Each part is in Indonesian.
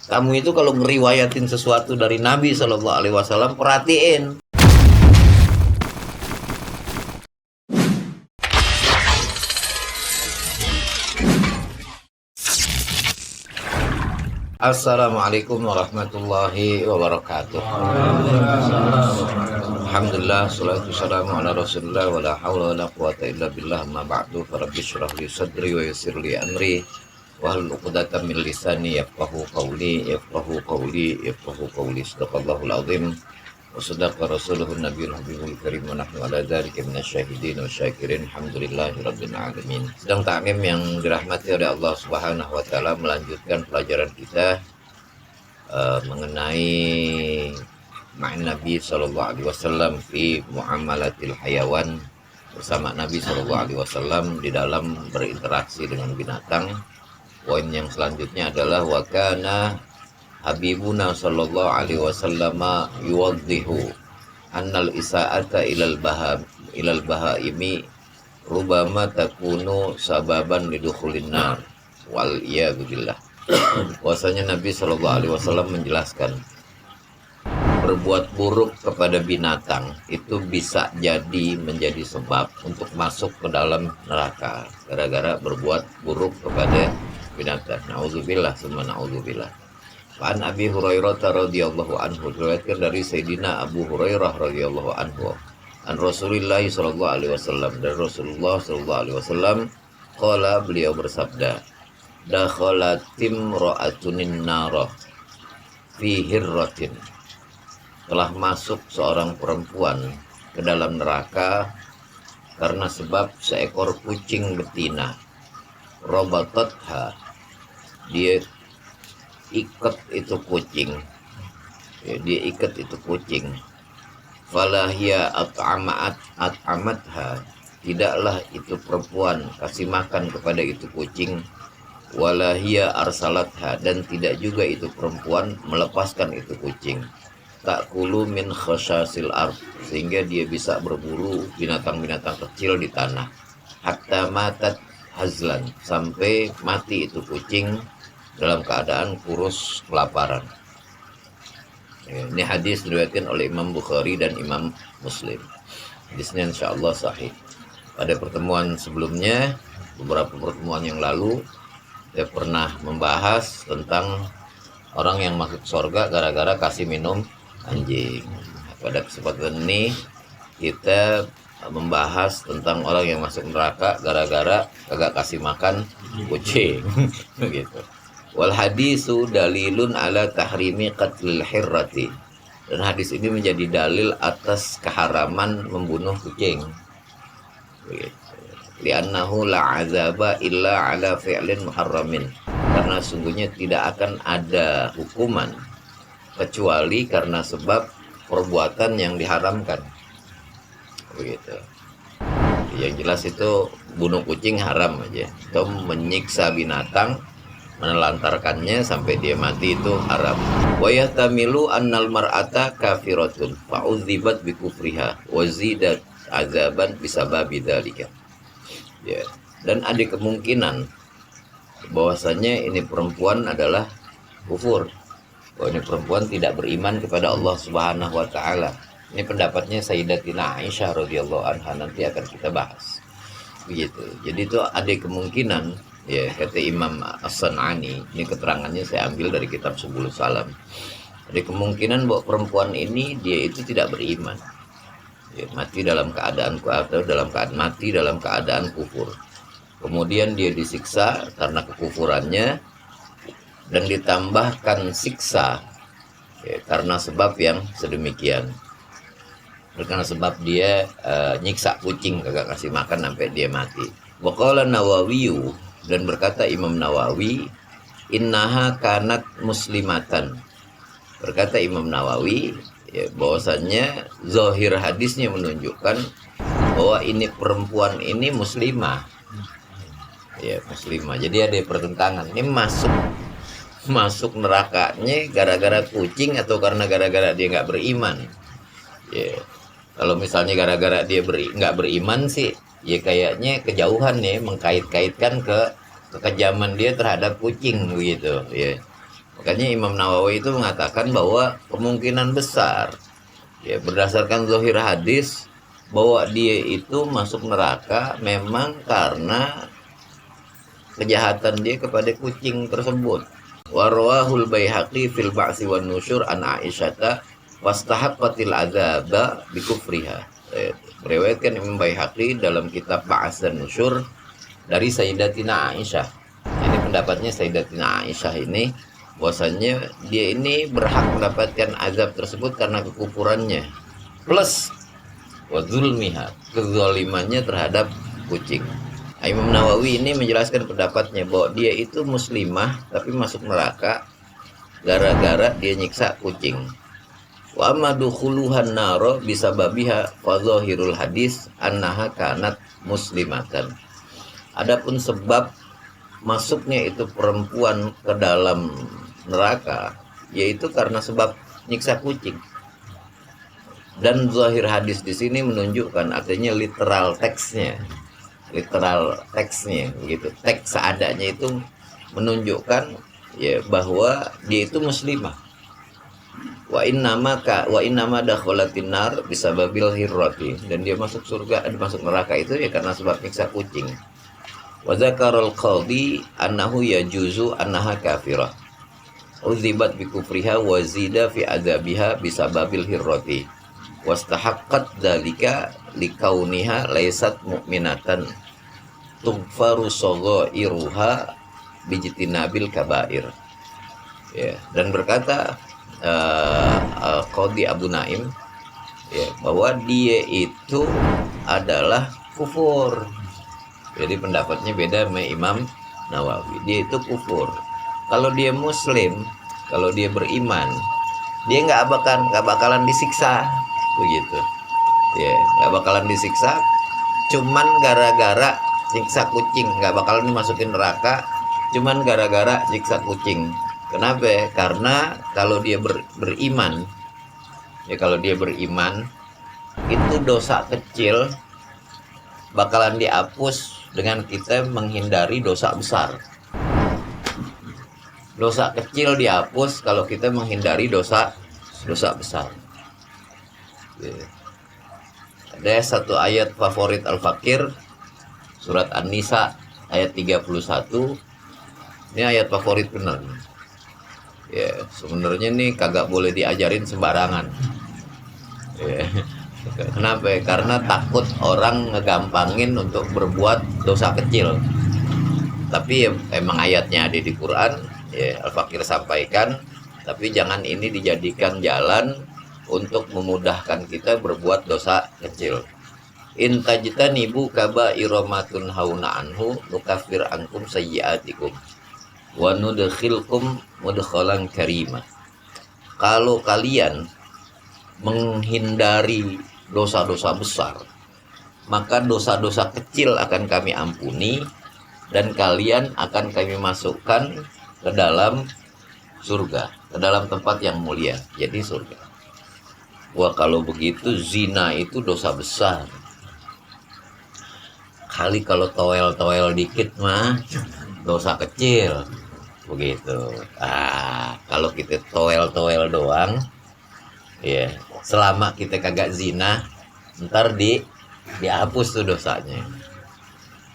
Kamu itu kalau ngeriwayatin sesuatu dari Nabi Shallallahu Alaihi Wasallam, perhatiin. Assalamualaikum warahmatullahi wabarakatuh. Alhamdulillah, salatu wassalamu ala rasulillah, wa la hawla wa la quwata illa billah, ma ba'du, farabbi syrah li sadri wa yassir li amri, wa hlul 'uqdatam min lisani yafqahu qawli, sadaqallahul azim, wa sadaqa rasuluhun nabiyul habibul karim, wa nahnu ala dzalika minasyahidin wa syakirin, alhamdulillahi rabbil alamin. Sedang takmim yang dirahmati oleh Allah Subhanahu wa taala, melanjutkan pelajaran kita mengenai ma'an Nabi sallallahu alaihi wasallam fi muamalatil hayawan, bersama Nabi sallallahu alaihi wasallam di dalam berinteraksi dengan binatang. Poin yang selanjutnya adalah wa kana habibuna sallallahu alaihi wasallam yuwaddihu annal isa'ata ilal bahaimi rubama takunu sababan lidukhulin nar wal iyadu billah. Bahwasanya Nabi sallallahu alaihi wasallam menjelaskan berbuat buruk kepada binatang itu bisa jadi menjadi sebab untuk masuk ke dalam neraka gara-gara berbuat buruk kepada binatang. Nauzubillah summa nauzubillah. An Abi Hurairah radhiyallahu anhu, diriwayatkan dari Sayyidina Abu Hurairah radhiyallahu anhu, an Rasulillah sallallahu alaihi wasallam, dari Rasulullah sallallahu alaihi wasallam, qala, beliau bersabda, dakhalatim ra'atunin nara fi hirratin, telah masuk seorang perempuan ke dalam neraka karena sebab seekor kucing betina. Robatatha, dia ikat itu kucing, dia ikat itu kucing. Falahia at'amatha, tidaklah itu perempuan kasih makan kepada itu kucing. Walahia arsalatha, dan tidak juga itu perempuan melepaskan itu kucing. Ta'kulu min khasyasil ard, sehingga dia bisa berburu binatang-binatang kecil di tanah. Hatta matat hazlan, sampai mati itu kucing dalam keadaan kurus kelaparan. Ini hadis diriwayatkan oleh Imam Bukhari dan Imam Muslim. Hadisnya insyaallah sahih. Pada pertemuan sebelumnya, beberapa pertemuan yang lalu, saya pernah membahas tentang orang yang masuk surga gara-gara kasih minum anjing. Pada kesempatan ini kita membahas tentang orang yang masuk neraka gara-gara kagak kasih makan kucing. Begitu. Wal hadisu dalilun ala tahrimi qatlil hirrati, dan hadis ini menjadi dalil atas keharaman membunuh kucing. Li'annahu la azaba illa ala fi'lin muharramin, karena sungguhnya tidak akan ada hukuman kecuali karena sebab perbuatan yang diharamkan. Begitu. Yang jelas itu bunuh kucing haram aja. Atau menyiksa binatang, menelantarkannya sampai dia mati, itu haram. Wa yahtamilu annal mar'ata kafiratun fa'udzibat bi kufriha wa zidat azaban bisababi dzalika. Ya, dan ada kemungkinan bahwasanya ini perempuan adalah kufur. Bahwa ini perempuan tidak beriman kepada Allah Subhanahu wa taala. Ini pendapatnya Sayyidatina Aisyah radhiyallahu anha, nanti akan kita bahas. Begitu. Jadi itu ada kemungkinan, ya, kata Imam As-San'ani, ini keterangannya saya ambil dari kitab Subulus Salam. Ada kemungkinan bahwa perempuan ini dia itu tidak beriman. Ya, mati dalam keadaan kufur. Kemudian dia disiksa karena kekufurannya dan ditambahkan siksa, ya, karena sebab yang sedemikian. Karena sebab dia nyiksa kucing, kagak kasih makan sampai dia mati. Wa qala Nawawi, dan berkata Imam Nawawi, innaha kanat muslimatan. Berkata Imam Nawawi, ya, bahwasannya zahir hadisnya menunjukkan bahwa ini perempuan ini muslimah. Ya, muslimah. Jadi ada pertentangan. Ini masuk nerakanya gara-gara kucing atau karena gara-gara dia nggak beriman. Ya, kalau misalnya gara-gara dia nggak beriman sih, ya kayaknya kejauhan ya, mengkait-kaitkan ke kekejaman dia terhadap kucing begitu. Ya, Makanya Imam Nawawi itu mengatakan bahwa kemungkinan besar, ya berdasarkan zahir hadis, bahwa dia itu masuk neraka memang karena kejahatan dia kepada kucing tersebut. Warwahul Baihaqi fil ba'si wan nusyur an Aisyata wastahaqqatil adzaba bi kufriha. Meriwayatkan Imam Baihaqi dalam kitab Ba'as dan Nusyur dari Sayyidatina Aisyah. Ini pendapatnya Sayyidatina Aisyah ini, bahwasanya dia ini berhak mendapatkan azab tersebut karena kekufurannya plus wa zulmiha, kezalimannya terhadap kucing. Imam Nawawi ini menjelaskan pendapatnya bahwa dia itu muslimah tapi masuk neraka gara-gara dia nyiksa kucing. Wa amma dukhuluhan naro bisababiha fa zahirul hadis annaha kanat muslimatan. Adapun sebab masuknya itu perempuan ke dalam neraka yaitu karena sebab nyiksa kucing. Dan zahir hadis di sini menunjukkan, artinya literal teksnya gitu. Teks seadanya itu menunjukkan ya bahwa dia itu muslimah. Wa innama dakhalatin nar bisababil hirrati, dan dia masuk surga, masuk neraka itu ya karena sebab nyiksa kucing. Wa dzakarul qadhi annahu yajuzu annaha kafirah uzibat bi kufriha wa zida fi adzabiha bisababil hirrati wastahaqqat dzalika likauniha laysat mu'minatan tughfaru saghairuha bijtinabil kabair. Ya, dan berkata Qadhi Abu Naim, ya, bahwa dia itu adalah kufur. Jadi pendapatnya beda sama Imam Nawawi. Dia itu kufur. Kalau dia muslim, kalau dia beriman, dia nggak bakalan disiksa begitu. Ya, nggak bakalan disiksa. Cuman gara-gara siksa kucing, nggak bakalan dimasukin neraka. Cuman gara-gara siksa kucing. Kenapa? Karena kalau dia beriman, ya kalau dia beriman, itu dosa kecil bakalan dihapus dengan kita menghindari dosa besar. Dosa kecil dihapus kalau kita menghindari dosa besar. Ya. Ada satu ayat favorit Al-Fakir, surat An-Nisa ayat 31. Ini ayat favorit benar. Ya, sebenarnya nih kagak boleh diajarin sembarangan. Ya. Kenapa? Karena takut orang ngegampangin untuk berbuat dosa kecil. Tapi ya, emang ayatnya ada di Quran, ya, Al-Fakir sampaikan, tapi jangan ini dijadikan jalan untuk memudahkan kita berbuat dosa kecil. In tajtanibu kaba'iramatun hauna anhu nukaffir ankum sayyi'atikum wa nudkhilkum mudkhalan karima. Kalau kalian menghindari dosa-dosa besar, maka dosa-dosa kecil akan kami ampuni dan kalian akan kami masukkan ke dalam surga, ke dalam tempat yang mulia, jadi surga. Wah, kalau begitu zina itu dosa besar. Kali kalau toel-toel dikit mah dosa kecil. Begitu. Kalau kita toel-toel doang, ya, selama kita kagak zina, ntar dihapus tuh dosanya.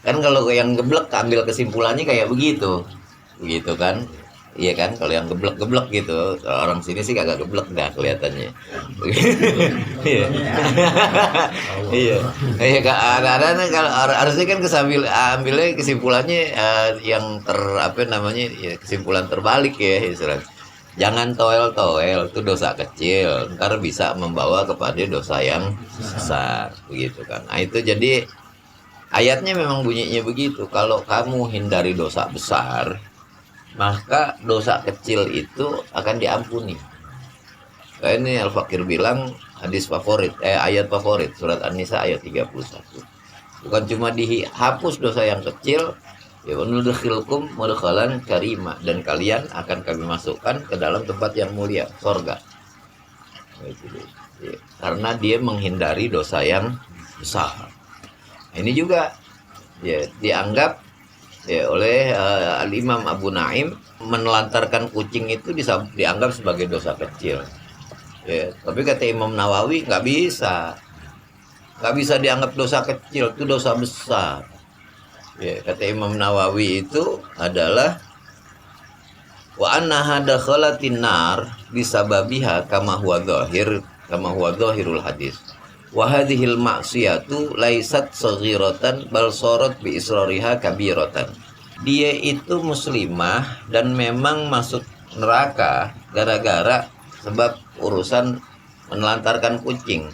Kan kalau yang geblek ambil kesimpulannya kayak begitu kan? Iya kan, kalau yang geblek gitu, orang sini sih kagak geblek dah kelihatannya. Iya. Iya. Iya, kadang kalau harusnya kan ambilnya kesimpulannya yang ya, kesimpulan terbalik ya istilahnya. Jangan toel-toel, itu dosa kecil, ntar bisa membawa kepada dosa yang besar, begitu kan. Nah, itu jadi ayatnya memang bunyinya begitu. Kalau kamu hindari dosa besar, maka dosa kecil itu akan diampuni. Kayak ini Al-Fakir bilang ayat favorit surat An-Nisa ayat 31. Bukan cuma dihapus dosa yang kecil, ya nudkhilkum mudkhalan karima, dan kalian akan kami masukkan ke dalam tempat yang mulia, surga. Ya, karena dia menghindari dosa yang besar. Ini juga ya dianggap ya, oleh Al-Imam Abu Naim, menelantarkan kucing itu dianggap sebagai dosa kecil. Ya, tapi kata Imam Nawawi nggak bisa dianggap dosa kecil, itu dosa besar. Ya, kata Imam Nawawi itu adalah wa annaha dakhalatin nar bisababiha kama huwa dhahirul hadis. Wa hadhil ma'siyatu laisat saghiratan bal sarat bi israriha kabiratan. Dia itu muslimah dan memang masuk neraka gara-gara sebab urusan menelantarkan kucing.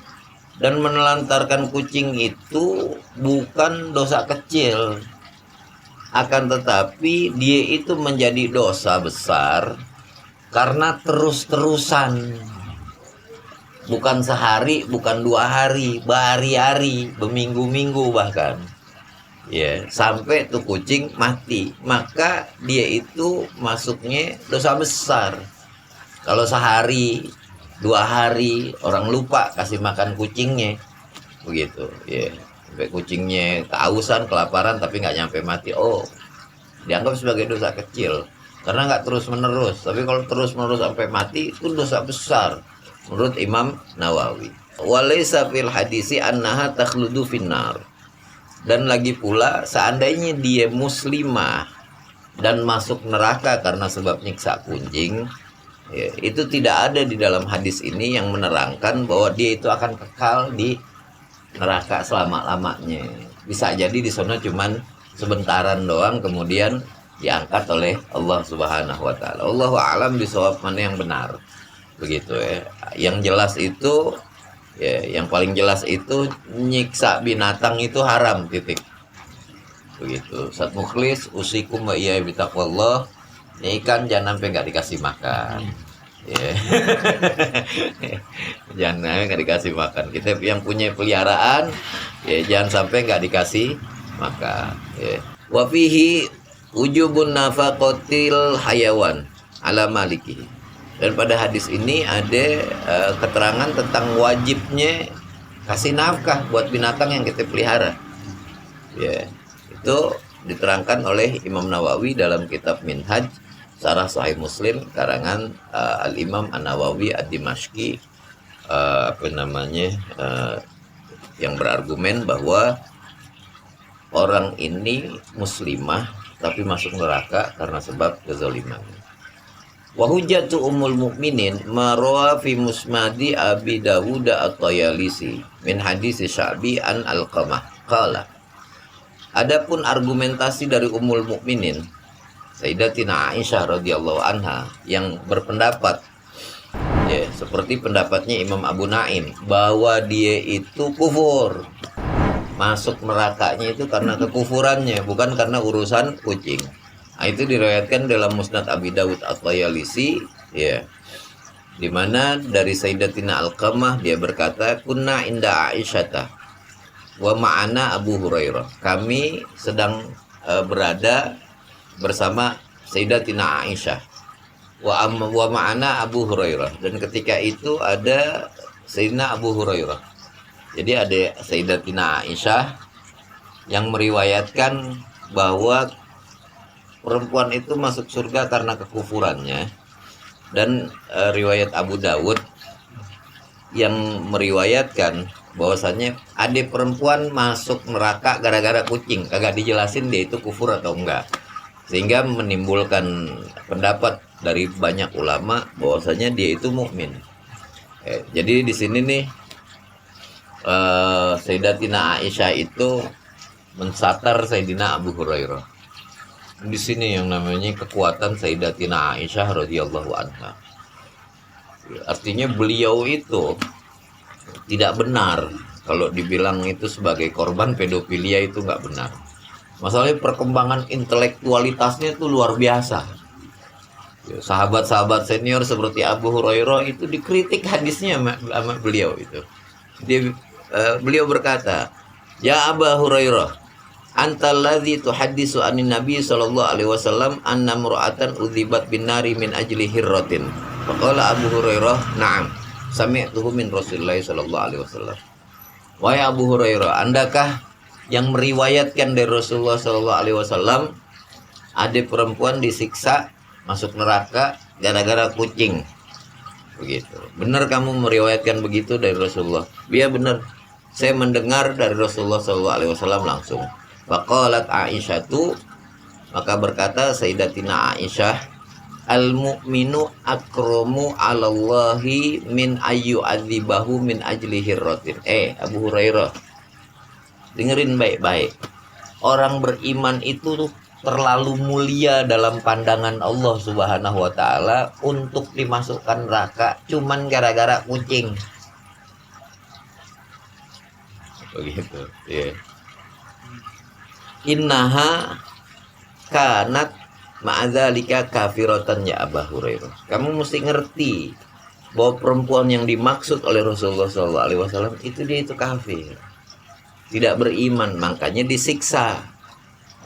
Dan menelantarkan kucing itu bukan dosa kecil. Akan tetapi dia itu menjadi dosa besar karena terus-terusan. Bukan sehari, bukan 2 hari, berhari-hari, berminggu-minggu bahkan. Ya, sampai tuh kucing mati. Maka dia itu masuknya dosa besar. Kalau sehari, 2 hari orang lupa kasih makan kucingnya, begitu ya, sampai kucingnya kehausan, kelaparan tapi nggak nyampe mati, oh dianggap sebagai dosa kecil karena nggak terus menerus. Tapi kalau terus menerus sampai mati itu dosa besar menurut Imam Nawawi. Walaysa fil hadisi annaha takhludu finnar. Dan lagi pula seandainya dia muslimah dan masuk neraka karena sebab nyiksa kucing, ya, itu tidak ada di dalam hadis ini yang menerangkan bahwa dia itu akan kekal di neraka selama-lamanya. Bisa jadi di sana cuman sebentaran doang, kemudian diangkat oleh Allah Subhanahu wa taala. Allahu a'lam bishawab, mana yang benar. Begitu ya. Yang jelas itu ya, yang paling jelas itu nyiksa binatang itu haram, titik. Begitu. Ustaz Mukhlis, usikum wa iyaya bitaqwallah. Ini ikan jangan sampai nggak dikasih makan. Yeah. Jangan nggak dikasih makan. Kita yang punya peliharaan, ya jangan sampai nggak dikasih makan. Yeah. Wa fihi ujubun nafaqatil hayawan ala maliki. Dan pada hadis ini ada keterangan tentang wajibnya kasih nafkah buat binatang yang kita pelihara. Ya, itu diterangkan oleh Imam Nawawi dalam kitab Minhaj Syarah Sahih Muslim karangan Al-Imam An-Nawawi Ad-Dimashqi, yang berargumen bahwa orang ini muslimah tapi masuk neraka karena sebab kezaliman. Wa hujjatu ummul mukminin marwa fi musnadi Abi Dawud at-Tayalisi min hadis Sya'bi an Alqamah qala. Adapun argumentasi dari ummul mukminin Sayyidatina Aisyah radhiyallahu anha yang berpendapat, ya, seperti pendapatnya Imam Abu Naim, bahwa dia itu kufur, masuk nerakanya itu karena kekufurannya, bukan karena urusan kucing. Nah, itu diriwayatkan dalam Musnad Abi Dawud at-Tayalisi, ya, di mana dari Sayyidatina Alqamah dia berkata, kunna inda Aisyata wa ma'ana Abu Hurairah. Kami sedang berada bersama Sayyidatina Aisyah wa ma'ana Abu Hurairah, dan ketika itu ada Sayyidina Abu Hurairah. Jadi ada Sayyidatina Aisyah yang meriwayatkan bahwa perempuan itu masuk surga karena kekufurannya, dan riwayat Abu Dawud yang meriwayatkan bahwasannya ada perempuan masuk neraka gara-gara kucing, kagak dijelasin dia itu kufur atau enggak, sehingga menimbulkan pendapat dari banyak ulama bahwasanya dia itu mukmin. Jadi di sini nih Sayyidatina Aisyah itu mensatar Sayyidina Abu Hurairah. Di sini yang namanya kekuatan Sayyidatina Aisyah radhiyallahu anha. Artinya beliau itu tidak benar kalau dibilang itu sebagai korban pedofilia, itu nggak benar. Masalahnya perkembangan intelektualitasnya itu luar biasa. Sahabat-sahabat senior seperti Abu Hurairah itu dikritik hadisnya sama beliau itu. Beliau berkata, "Ya Abu Hurairah, antal ladzi tuhaddisu anin Nabi sallallahu alaihi wasallam anna mur'atan udzibat bin nari min ajli hirratin." Faqala Abu Hurairah, "Na'am, sami'tuhu min Rasulillah sallallahu alaihi wasallam." Wahai Abu Hurairah, andakah yang meriwayatkan dari Rasulullah sallallahu alaihi wasallam Adik perempuan disiksa masuk neraka gara-gara kucing. Begitu. Benar kamu meriwayatkan begitu dari Rasulullah? Iya benar. Saya mendengar dari Rasulullah SAW langsung. Faqalat Aisyatu, maka berkata Sayyidatina Aisyah, al-mu'minu akramu 'alallahi min ayyu adzibahu min ajli hirratin. Abu Hurairah, dengerin baik-baik. Orang beriman itu tuh terlalu mulia dalam pandangan Allah Subhanahu wa taala untuk dimasukkan neraka cuman gara-gara kucing. Begitu, ya. Innaha kanat ma'adzalika kafiratan ya Abu Hurairah. Kamu mesti ngerti bahwa perempuan yang dimaksud oleh Rasulullah SAW itu dia itu kafir, tidak beriman, makanya disiksa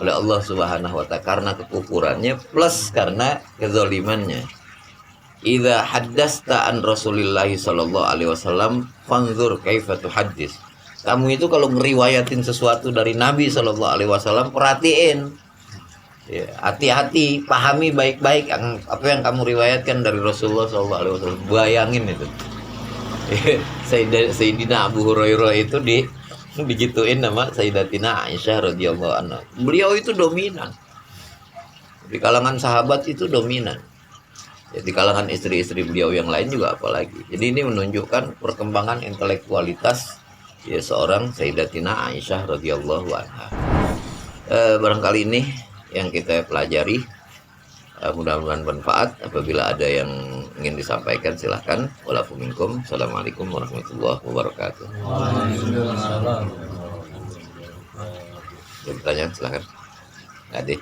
oleh Allah Subhanahu wa taala karena kekufurannya plus karena kezalimannya. Idza haddasta an Rasulillah sallallahu alaihi wasallam fanzur kaifa tuhaddits. Kamu itu kalau ngeriwayatin sesuatu dari Nabi sallallahu alaihi wasallam, perhatiin. Ya, hati-hati, pahami baik-baik apa yang kamu riwayatkan dari Rasulullah sallallahu alaihi wasallam. Bayangin itu. Sayyidina Abu Hurairah itu digituin nama Sayyidatina Aisyah radhiyallahu anha. Beliau itu dominan. Di kalangan sahabat itu dominan. Ya, di kalangan istri-istri beliau yang lain juga apalagi. Jadi ini menunjukkan perkembangan intelektualitas ya seorang Sayyidatina Aisyah radhiyallahu anha. Barangkali ini yang kita pelajari. Mudah-mudahan bermanfaat. Apabila ada yang ingin disampaikan silahkan. Walafu minkum. Assalamualaikum warahmatullahi wabarakatuh. Ada pertanyaan silahkan. Ade.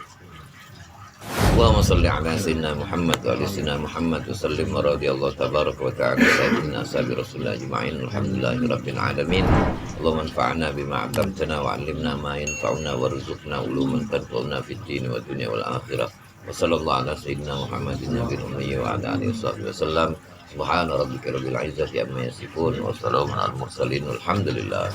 Allahumma sholli ala sayyidina Muhammad wa ala sayyidina Muhammad wa sallim wa radiyallahu tabaraka wa ta'ala sayyidina ashabi rasulullah ajma'in alhamdulillahi rabbil alamin. Allahumma anfa'na bima 'allamtana wa 'allimna ma yanfa'una warzuqna uluman tanfa'una fid din wa dunya wal akhirah. Wa sallallahu ala sayyidina Muhammadin nabiyil ummi wa ala alihi wasallam. Subhana rabbika rabbil izzati amma yasifun wa salamun alal mursalin walhamdulillah.